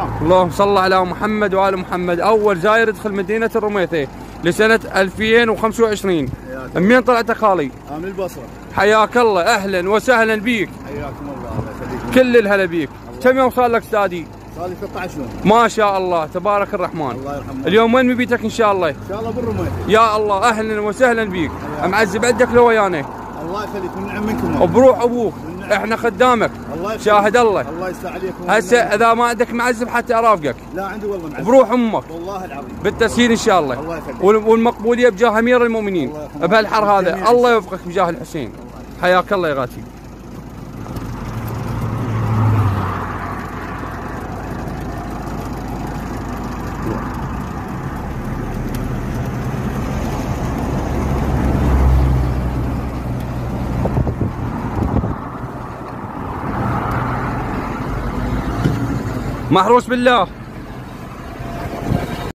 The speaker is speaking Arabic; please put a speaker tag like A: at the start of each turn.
A: نعم.
B: اللهم صل على محمد وآل محمد. أول زاير يدخل مدينة الرميثي لسنة 2025. من طلعت خالي؟
A: من البصرة.
B: حياك الله، أهلا وسهلا بيك.
A: حياكم الله.
B: كل الهلا بيك. كم يوم صار لك استاذي؟
A: صار لي 13 يوم.
B: ما شاء الله تبارك الرحمن.
A: الله يرحمه.
B: اليوم وين مبيتك ان شاء الله؟
A: ان شاء الله بالرميثي.
B: يا الله، اهلا وسهلا بيك. معزب عندك لو ويانا.
A: الله يخليك، من نعم منكم.
B: وبروح ابوك، احنا خدامك.
A: الله
B: شاهد الله.
A: الله يسع عليكم.
B: هسه اذا ما عندك معزب حتى ارافقك.
A: لا عندي والله معزب.
B: بروح امك.
A: والله العظيم.
B: بالتسهيل ان شاء الله.
A: الله يخليك.
B: والمقبوليه بجاه امير المؤمنين بهالحر هذا. الله يوفقك بجاه الحسين. حياك الله يا غاتي. محروس بالله.